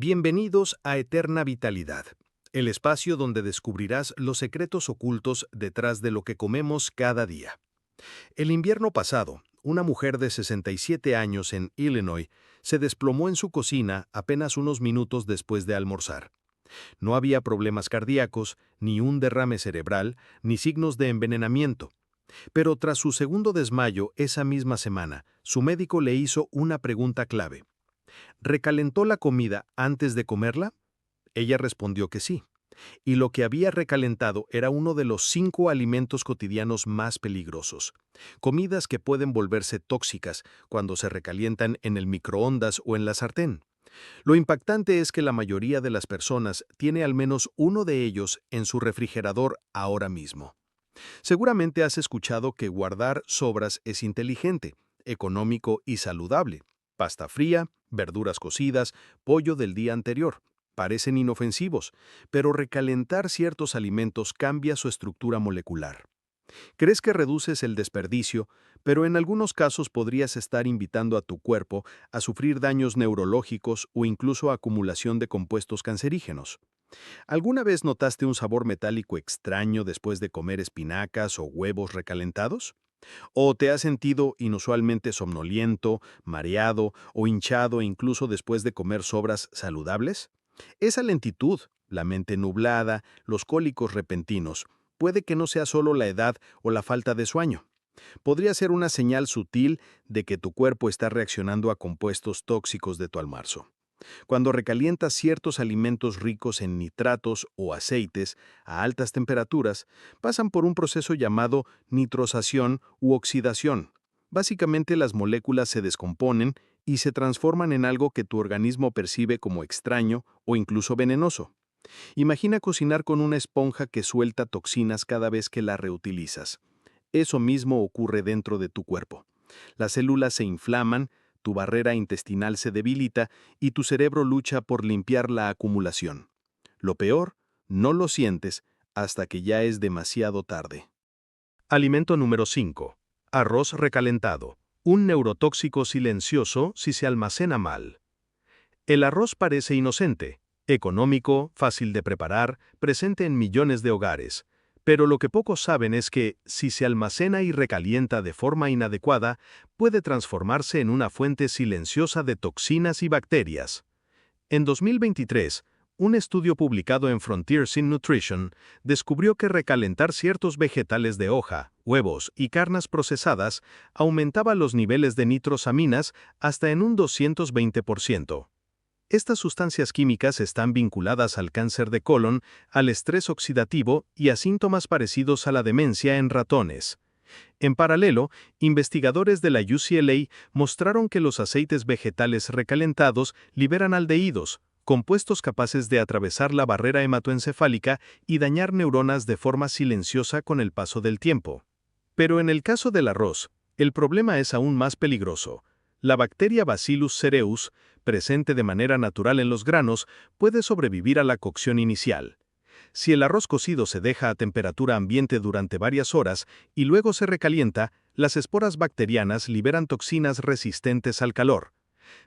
Bienvenidos a Eterna Vitalidad, el espacio donde descubrirás los secretos ocultos detrás de lo que comemos cada día. El invierno pasado, una mujer de 67 años en Illinois se desplomó en su cocina apenas unos minutos después de almorzar. No había problemas cardíacos, ni un derrame cerebral, ni signos de envenenamiento. Pero tras su segundo desmayo esa misma semana, su médico le hizo una pregunta clave. ¿Recalentó la comida antes de comerla? Ella respondió que sí, y lo que había recalentado era uno de los 5 alimentos cotidianos más peligrosos, comidas que pueden volverse tóxicas cuando se recalientan en el microondas o en la sartén. Lo impactante es que la mayoría de las personas tiene al menos uno de ellos en su refrigerador ahora mismo. Seguramente has escuchado que guardar sobras es inteligente, económico y saludable. Pasta fría, verduras cocidas, pollo del día anterior. Parecen inofensivos, pero recalentar ciertos alimentos cambia su estructura molecular. Crees que reduces el desperdicio, pero en algunos casos podrías estar invitando a tu cuerpo a sufrir daños neurológicos o incluso acumulación de compuestos cancerígenos. ¿Alguna vez notaste un sabor metálico extraño después de comer espinacas o huevos recalentados? ¿O te has sentido inusualmente somnoliento, mareado o hinchado incluso después de comer sobras saludables? Esa lentitud, la mente nublada, los cólicos repentinos, puede que no sea solo la edad o la falta de sueño. Podría ser una señal sutil de que tu cuerpo está reaccionando a compuestos tóxicos de tu almuerzo. Cuando recalientas ciertos alimentos ricos en nitratos o aceites a altas temperaturas, pasan por un proceso llamado nitrosación u oxidación. Básicamente las moléculas se descomponen y se transforman en algo que tu organismo percibe como extraño o incluso venenoso. Imagina cocinar con una esponja que suelta toxinas cada vez que la reutilizas. Eso mismo ocurre dentro de tu cuerpo. Las células se inflaman, tu barrera intestinal se debilita y tu cerebro lucha por limpiar la acumulación. Lo peor, no lo sientes hasta que ya es demasiado tarde. Alimento número 5. Arroz recalentado. Un neurotóxico silencioso si se almacena mal. El arroz parece inocente, económico, fácil de preparar, presente en millones de hogares. Pero lo que pocos saben es que, si se almacena y recalienta de forma inadecuada, puede transformarse en una fuente silenciosa de toxinas y bacterias. En 2023, un estudio publicado en Frontiers in Nutrition descubrió que recalentar ciertos vegetales de hoja, huevos y carnes procesadas aumentaba los niveles de nitrosaminas hasta en un 220%. Estas sustancias químicas están vinculadas al cáncer de colon, al estrés oxidativo y a síntomas parecidos a la demencia en ratones. En paralelo, investigadores de la UCLA mostraron que los aceites vegetales recalentados liberan aldehídos, compuestos capaces de atravesar la barrera hematoencefálica y dañar neuronas de forma silenciosa con el paso del tiempo. Pero en el caso del arroz, el problema es aún más peligroso. La bacteria Bacillus cereus, presente de manera natural en los granos, puede sobrevivir a la cocción inicial. Si el arroz cocido se deja a temperatura ambiente durante varias horas y luego se recalienta, las esporas bacterianas liberan toxinas resistentes al calor.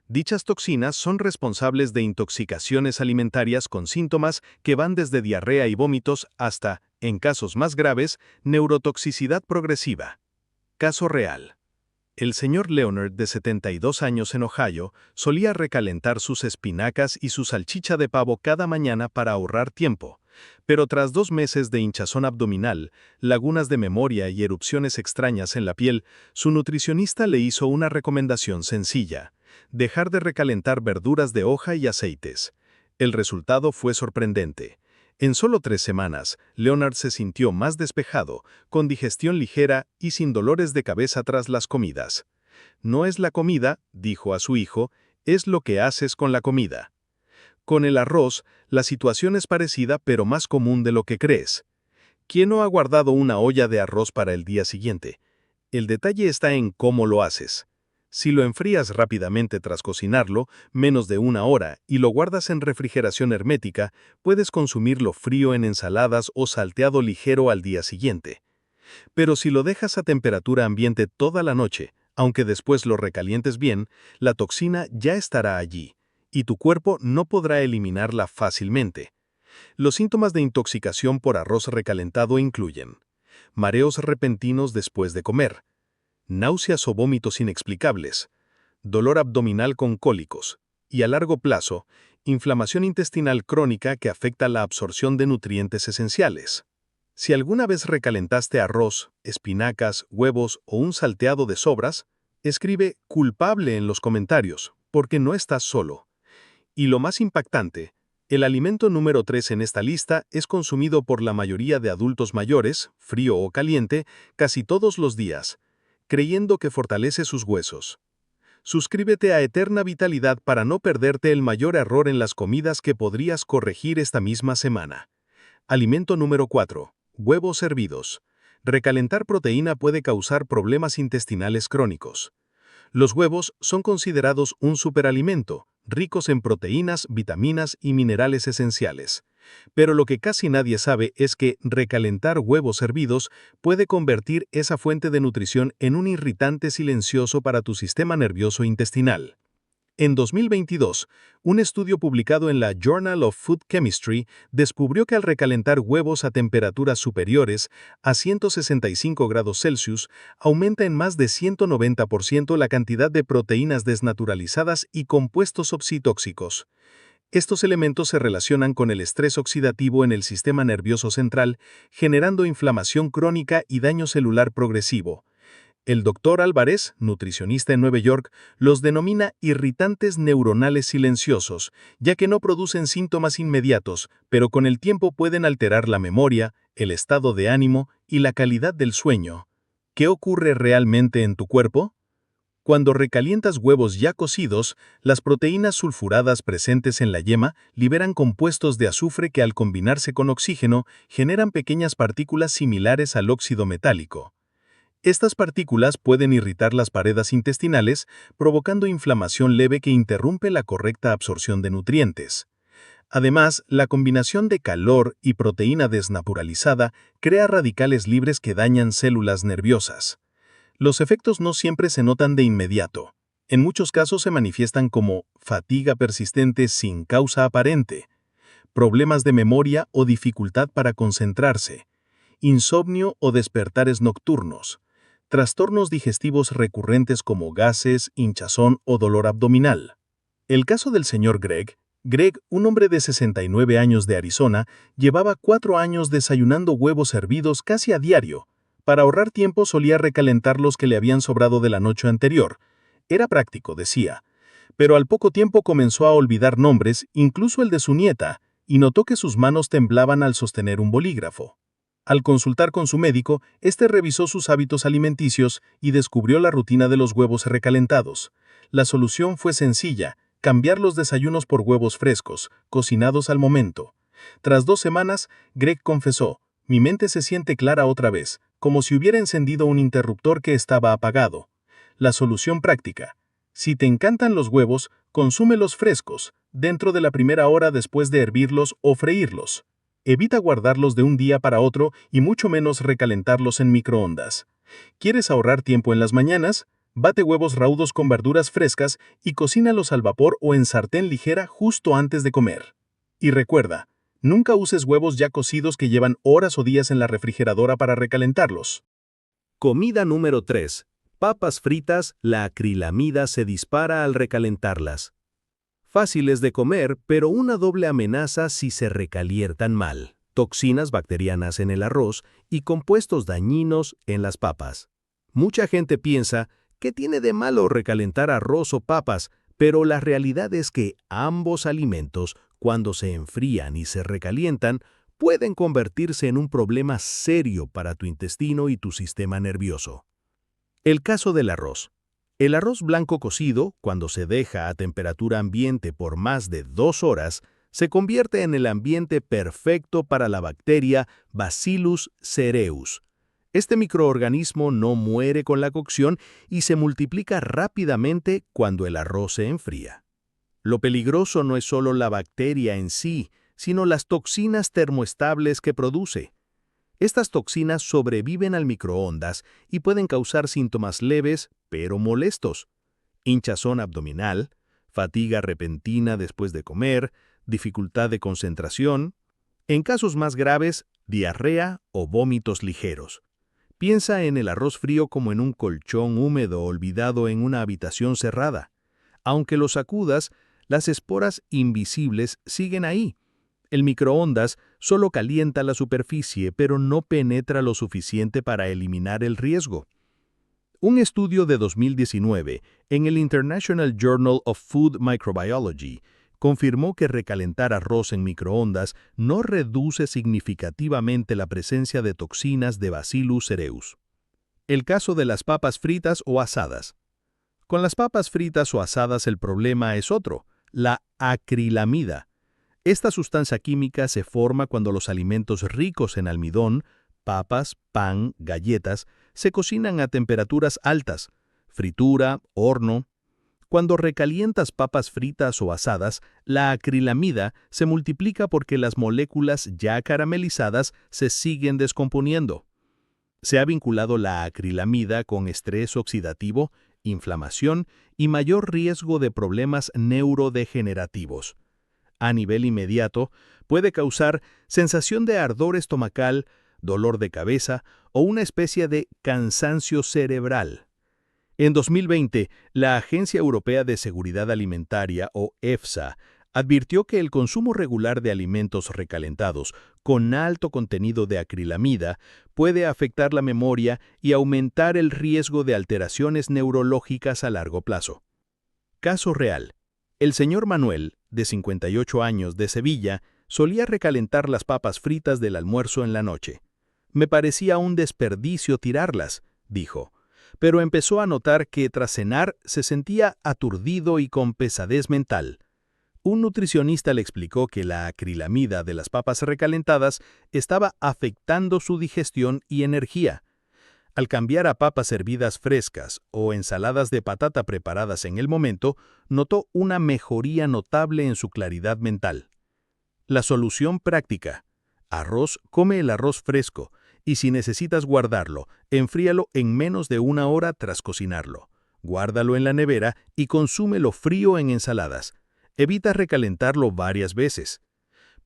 Dichas toxinas son responsables de intoxicaciones alimentarias con síntomas que van desde diarrea y vómitos hasta, en casos más graves, neurotoxicidad progresiva. Caso real. El señor Leonard, de 72 años en Ohio, solía recalentar sus espinacas y su salchicha de pavo cada mañana para ahorrar tiempo. Pero tras 2 meses de hinchazón abdominal, lagunas de memoria y erupciones extrañas en la piel, su nutricionista le hizo una recomendación sencilla: dejar de recalentar verduras de hoja y aceites. El resultado fue sorprendente. En solo 3 semanas, Leonard se sintió más despejado, con digestión ligera y sin dolores de cabeza tras las comidas. No es la comida, dijo a su hijo, es lo que haces con la comida. Con el arroz, la situación es parecida pero más común de lo que crees. ¿Quién no ha guardado una olla de arroz para el día siguiente? El detalle está en cómo lo haces. Si lo enfrías rápidamente tras cocinarlo, menos de 1 hora, y lo guardas en refrigeración hermética, puedes consumirlo frío en ensaladas o salteado ligero al día siguiente. Pero si lo dejas a temperatura ambiente toda la noche, aunque después lo recalientes bien, la toxina ya estará allí. y tu cuerpo no podrá eliminarla fácilmente. Los síntomas de intoxicación por arroz recalentado incluyen mareos repentinos después de comer, náuseas o vómitos inexplicables, dolor abdominal con cólicos y, a largo plazo, inflamación intestinal crónica que afecta la absorción de nutrientes esenciales. Si alguna vez recalentaste arroz, espinacas, huevos o un salteado de sobras, escribe culpable en los comentarios, porque no estás solo. Y lo más impactante, el alimento número 3 en esta lista es consumido por la mayoría de adultos mayores, frío o caliente, casi todos los días, creyendo que fortalece sus huesos. Suscríbete a Eterna Vitalidad para no perderte el mayor error en las comidas que podrías corregir esta misma semana. Alimento número 4. Huevos hervidos. Recalentar proteína puede causar problemas intestinales crónicos. Los huevos son considerados un superalimento, ricos en proteínas, vitaminas y minerales esenciales. Pero lo que casi nadie sabe es que recalentar huevos hervidos puede convertir esa fuente de nutrición en un irritante silencioso para tu sistema nervioso intestinal. En 2022, un estudio publicado en la Journal of Food Chemistry descubrió que al recalentar huevos a temperaturas superiores a 165 grados Celsius, aumenta en más de 190% la cantidad de proteínas desnaturalizadas y compuestos oxitóxicos. Estos elementos se relacionan con el estrés oxidativo en el sistema nervioso central, generando inflamación crónica y daño celular progresivo. El Dr. Álvarez, nutricionista en Nueva York, los denomina irritantes neuronales silenciosos, ya que no producen síntomas inmediatos, pero con el tiempo pueden alterar la memoria, el estado de ánimo y la calidad del sueño. ¿Qué ocurre realmente en tu cuerpo? Cuando recalientas huevos ya cocidos, las proteínas sulfuradas presentes en la yema liberan compuestos de azufre que al combinarse con oxígeno generan pequeñas partículas similares al óxido metálico. Estas partículas pueden irritar las paredes intestinales, provocando inflamación leve que interrumpe la correcta absorción de nutrientes. Además, la combinación de calor y proteína desnaturalizada crea radicales libres que dañan células nerviosas. Los efectos no siempre se notan de inmediato. En muchos casos se manifiestan como fatiga persistente sin causa aparente, problemas de memoria o dificultad para concentrarse, insomnio o despertares nocturnos, trastornos digestivos recurrentes como gases, hinchazón o dolor abdominal. El caso del señor Greg, un hombre de 69 años de Arizona, llevaba 4 años desayunando huevos hervidos casi a diario. Para ahorrar tiempo solía recalentar los que le habían sobrado de la noche anterior. Era práctico, decía. Pero al poco tiempo comenzó a olvidar nombres, incluso el de su nieta, y notó que sus manos temblaban al sostener un bolígrafo. Al consultar con su médico, este revisó sus hábitos alimenticios y descubrió la rutina de los huevos recalentados. La solución fue sencilla: cambiar los desayunos por huevos frescos, cocinados al momento. Tras 2 semanas, Greg confesó: mi mente se siente clara otra vez, como si hubiera encendido un interruptor que estaba apagado. La solución práctica: si te encantan los huevos, consúmelos frescos, dentro de la primera hora después de hervirlos o freírlos. Evita guardarlos de un día para otro y mucho menos recalentarlos en microondas. ¿Quieres ahorrar tiempo en las mañanas? Bate huevos raudos con verduras frescas y cocínalos al vapor o en sartén ligera justo antes de comer. Y recuerda, nunca uses huevos ya cocidos que llevan horas o días en la refrigeradora para recalentarlos. Comida número 3. Papas fritas, la acrilamida se dispara al recalentarlas. Fáciles de comer, pero una doble amenaza si se recalientan mal. Toxinas bacterianas en el arroz y compuestos dañinos en las papas. Mucha gente piensa, ¿qué tiene de malo recalentar arroz o papas? Pero la realidad es que ambos alimentos, cuando se enfrían y se recalientan, pueden convertirse en un problema serio para tu intestino y tu sistema nervioso. El caso del arroz. El arroz blanco cocido, cuando se deja a temperatura ambiente por más de 2 horas, se convierte en el ambiente perfecto para la bacteria Bacillus cereus. Este microorganismo no muere con la cocción y se multiplica rápidamente cuando el arroz se enfría. Lo peligroso no es solo la bacteria en sí, sino las toxinas termoestables que produce. Estas toxinas sobreviven al microondas y pueden causar síntomas leves, pero molestos: hinchazón abdominal, fatiga repentina después de comer, dificultad de concentración. En casos más graves, diarrea o vómitos ligeros. Piensa en el arroz frío como en un colchón húmedo olvidado en una habitación cerrada. Aunque lo sacudas, las esporas invisibles siguen ahí. El microondas solo calienta la superficie, pero no penetra lo suficiente para eliminar el riesgo. Un estudio de 2019 en el International Journal of Food Microbiology confirmó que recalentar arroz en microondas no reduce significativamente la presencia de toxinas de Bacillus cereus. El caso de las papas fritas o asadas. Con las papas fritas o asadas el problema es otro, la acrilamida. Esta sustancia química se forma cuando los alimentos ricos en almidón, papas, pan, galletas, se cocinan a temperaturas altas, fritura, horno. Cuando recalientas papas fritas o asadas, la acrilamida se multiplica porque las moléculas ya caramelizadas se siguen descomponiendo. Se ha vinculado la acrilamida con estrés oxidativo, inflamación y mayor riesgo de problemas neurodegenerativos. A nivel inmediato, puede causar sensación de ardor estomacal, dolor de cabeza o una especie de cansancio cerebral. En 2020, la Agencia Europea de Seguridad Alimentaria, o EFSA, advirtió que el consumo regular de alimentos recalentados con alto contenido de acrilamida puede afectar la memoria y aumentar el riesgo de alteraciones neurológicas a largo plazo. Caso real. El señor Manuel, de 58 años, de Sevilla, solía recalentar las papas fritas del almuerzo en la noche. Me parecía un desperdicio tirarlas, dijo. Pero empezó a notar que tras cenar se sentía aturdido y con pesadez mental. Un nutricionista le explicó que la acrilamida de las papas recalentadas estaba afectando su digestión y energía. Al cambiar a papas hervidas frescas o ensaladas de patata preparadas en el momento, notó una mejoría notable en su claridad mental. La solución práctica. Come el arroz fresco. Y si necesitas guardarlo, enfríalo en menos de 1 hora tras cocinarlo. Guárdalo en la nevera y consúmelo frío en ensaladas. Evita recalentarlo varias veces.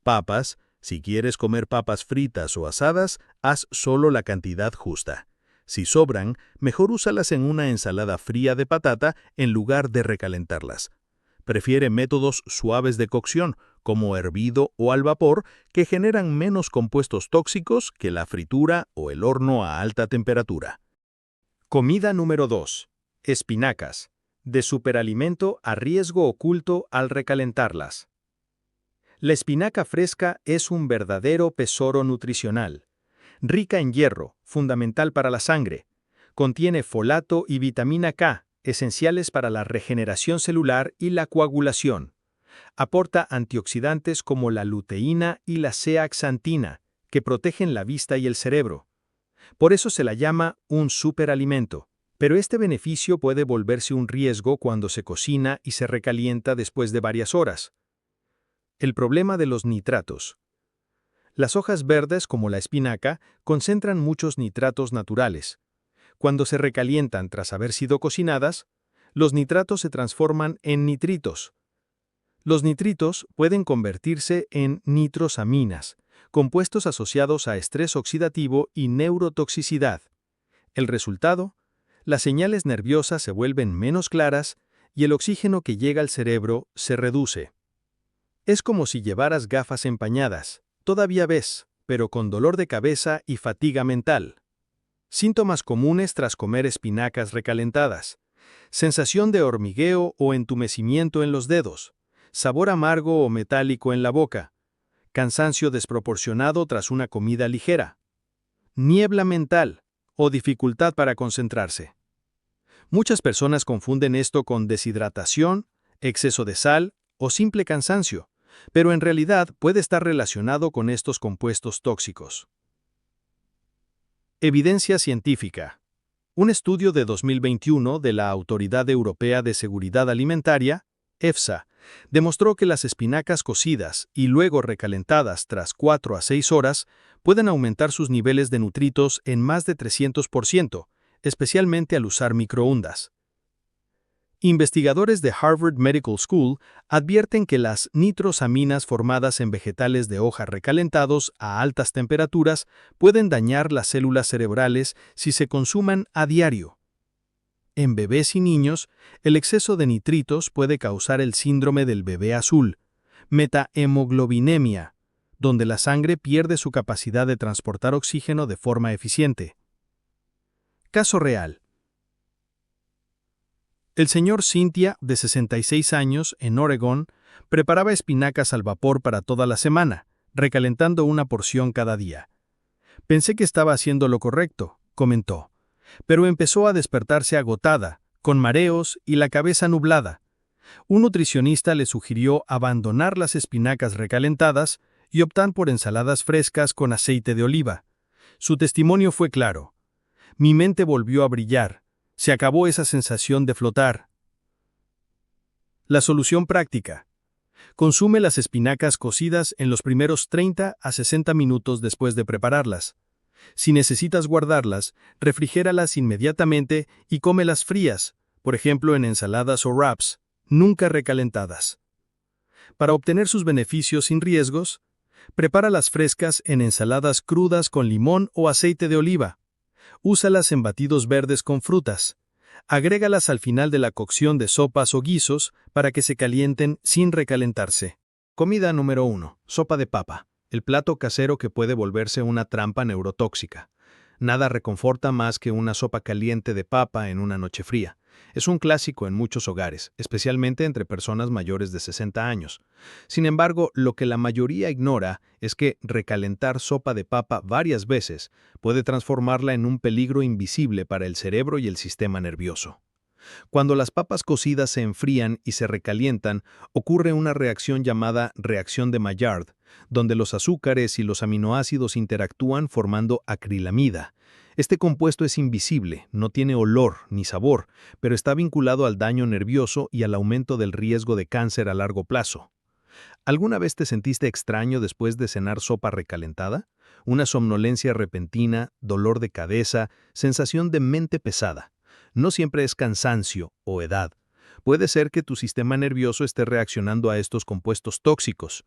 Papas, si quieres comer papas fritas o asadas, haz solo la cantidad justa. Si sobran, mejor úsalas en una ensalada fría de patata en lugar de recalentarlas. Prefiere métodos suaves de cocción, como hervido o al vapor, que generan menos compuestos tóxicos que la fritura o el horno a alta temperatura. Comida número 2. Espinacas. De superalimento a riesgo oculto al recalentarlas. La espinaca fresca es un verdadero tesoro nutricional. Rica en hierro, fundamental para la sangre. Contiene folato y vitamina K, esenciales para la regeneración celular y la coagulación. Aporta antioxidantes como la luteína y la zeaxantina, que protegen la vista y el cerebro. Por eso se la llama un superalimento. Pero este beneficio puede volverse un riesgo cuando se cocina y se recalienta después de varias horas. El problema de los nitratos. Las hojas verdes, como la espinaca, concentran muchos nitratos naturales. Cuando se recalientan tras haber sido cocinadas, los nitratos se transforman en nitritos. Los nitritos pueden convertirse en nitrosaminas, compuestos asociados a estrés oxidativo y neurotoxicidad. El resultado: las señales nerviosas se vuelven menos claras y el oxígeno que llega al cerebro se reduce. Es como si llevaras gafas empañadas. Todavía ves, pero con dolor de cabeza y fatiga mental. Síntomas comunes tras comer espinacas recalentadas. Sensación de hormigueo o entumecimiento en los dedos. Sabor amargo o metálico en la boca. Cansancio desproporcionado tras una comida ligera. Niebla mental o dificultad para concentrarse. Muchas personas confunden esto con deshidratación, exceso de sal o simple cansancio, pero en realidad puede estar relacionado con estos compuestos tóxicos. Evidencia científica. Un estudio de 2021 de la Autoridad Europea de Seguridad Alimentaria, EFSA, demostró que las espinacas cocidas y luego recalentadas tras 4 a 6 horas pueden aumentar sus niveles de nutritos en más de 300%, especialmente al usar microondas. Investigadores de Harvard Medical School advierten que las nitrosaminas formadas en vegetales de hoja recalentados a altas temperaturas pueden dañar las células cerebrales si se consuman a diario. En bebés y niños, el exceso de nitritos puede causar el síndrome del bebé azul, metahemoglobinemia, donde la sangre pierde su capacidad de transportar oxígeno de forma eficiente. Caso real. El señor Cynthia, de 66 años, en Oregón, preparaba espinacas al vapor para toda la semana, recalentando una porción cada día. Pensé que estaba haciendo lo correcto, comentó, pero empezó a despertarse agotada, con mareos y la cabeza nublada. Un nutricionista le sugirió abandonar las espinacas recalentadas y optar por ensaladas frescas con aceite de oliva. Su testimonio fue claro. Mi mente volvió a brillar. Se acabó esa sensación de flotar. La solución práctica. Consume las espinacas cocidas en los primeros 30 a 60 minutos después de prepararlas. Si necesitas guardarlas, refrigéralas inmediatamente y cómelas frías, por ejemplo en ensaladas o wraps, nunca recalentadas. Para obtener sus beneficios sin riesgos, prepáralas frescas en ensaladas crudas con limón o aceite de oliva. Úsalas en batidos verdes con frutas. Agrégalas al final de la cocción de sopas o guisos para que se calienten sin recalentarse. Comida número 1. Sopa de papa. El plato casero que puede volverse una trampa neurotóxica. Nada reconforta más que una sopa caliente de papa en una noche fría. Es un clásico en muchos hogares, especialmente entre personas mayores de 60 años. Sin embargo, lo que la mayoría ignora es que recalentar sopa de papa varias veces puede transformarla en un peligro invisible para el cerebro y el sistema nervioso. Cuando las papas cocidas se enfrían y se recalientan, ocurre una reacción llamada reacción de Maillard, donde los azúcares y los aminoácidos interactúan formando acrilamida. Este compuesto es invisible, no tiene olor ni sabor, pero está vinculado al daño nervioso y al aumento del riesgo de cáncer a largo plazo. ¿Alguna vez te sentiste extraño después de cenar sopa recalentada? Una somnolencia repentina, dolor de cabeza, sensación de mente pesada. No siempre es cansancio o edad. Puede ser que tu sistema nervioso esté reaccionando a estos compuestos tóxicos.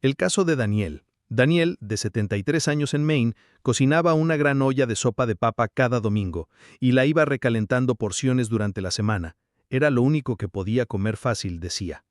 El caso de Daniel. Daniel, de 73 años en Maine, cocinaba una gran olla de sopa de papa cada domingo y la iba recalentando porciones durante la semana. Era lo único que podía comer fácil, decía.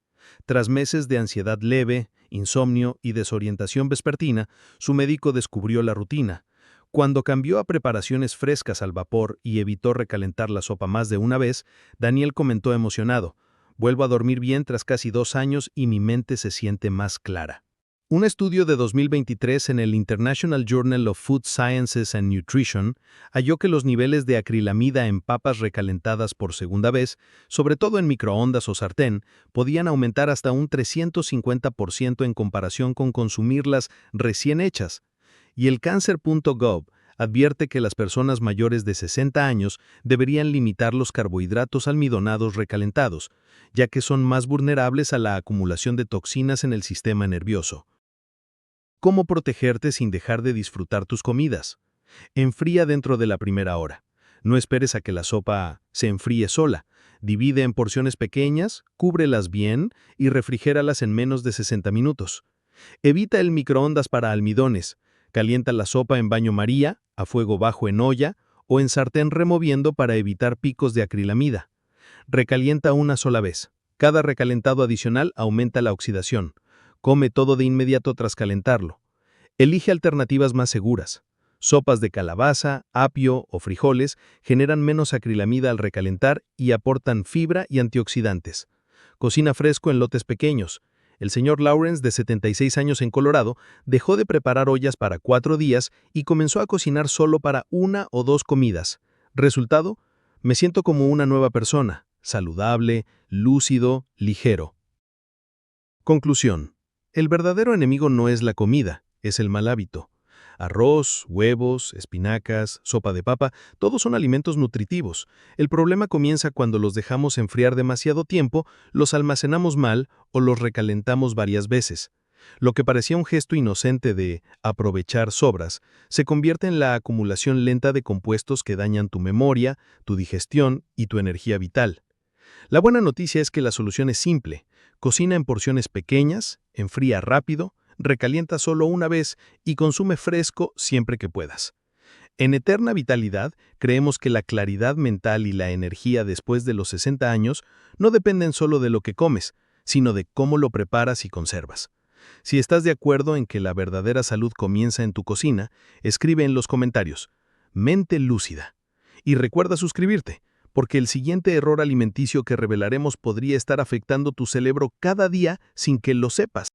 Tras meses de ansiedad leve, insomnio y desorientación vespertina, su médico descubrió la rutina. Cuando cambió a preparaciones frescas al vapor y evitó recalentar la sopa más de una vez, Daniel comentó emocionado: «Vuelvo a dormir bien tras casi 2 años y mi mente se siente más clara». Un estudio de 2023 en el International Journal of Food Sciences and Nutrition halló que los niveles de acrilamida en papas recalentadas por segunda vez, sobre todo en microondas o sartén, podían aumentar hasta un 350% en comparación con consumirlas recién hechas. Y el Cancer.gov advierte que las personas mayores de 60 años deberían limitar los carbohidratos almidonados recalentados, ya que son más vulnerables a la acumulación de toxinas en el sistema nervioso. ¿Cómo protegerte sin dejar de disfrutar tus comidas? Enfría dentro de la primera hora. No esperes a que la sopa se enfríe sola. Divide en porciones pequeñas, cúbrelas bien y refrigéralas en menos de 60 minutos. Evita el microondas para almidones. Calienta la sopa en baño María, a fuego bajo en olla o en sartén removiendo para evitar picos de acrilamida. Recalienta una sola vez. Cada recalentado adicional aumenta la oxidación. Come todo de inmediato tras calentarlo. Elige alternativas más seguras. Sopas de calabaza, apio o frijoles generan menos acrilamida al recalentar y aportan fibra y antioxidantes. Cocina fresco en lotes pequeños. El señor Lawrence, de 76 años en Colorado, dejó de preparar ollas para 4 días y comenzó a cocinar solo para 1 o 2 comidas. Resultado: me siento como una nueva persona, saludable, lúcido, ligero. Conclusión. El verdadero enemigo no es la comida, es el mal hábito. Arroz, huevos, espinacas, sopa de papa, todos son alimentos nutritivos. El problema comienza cuando los dejamos enfriar demasiado tiempo, los almacenamos mal o los recalentamos varias veces. Lo que parecía un gesto inocente de aprovechar sobras, se convierte en la acumulación lenta de compuestos que dañan tu memoria, tu digestión y tu energía vital. La buena noticia es que la solución es simple. Cocina en porciones pequeñas, enfría rápido, recalienta solo una vez y consume fresco siempre que puedas. En Eterna Vitalidad, creemos que la claridad mental y la energía después de los 60 años no dependen solo de lo que comes, sino de cómo lo preparas y conservas. Si estás de acuerdo en que la verdadera salud comienza en tu cocina, escribe en los comentarios, mente lúcida. Y recuerda suscribirte, porque el siguiente error alimenticio que revelaremos podría estar afectando tu cerebro cada día sin que lo sepas.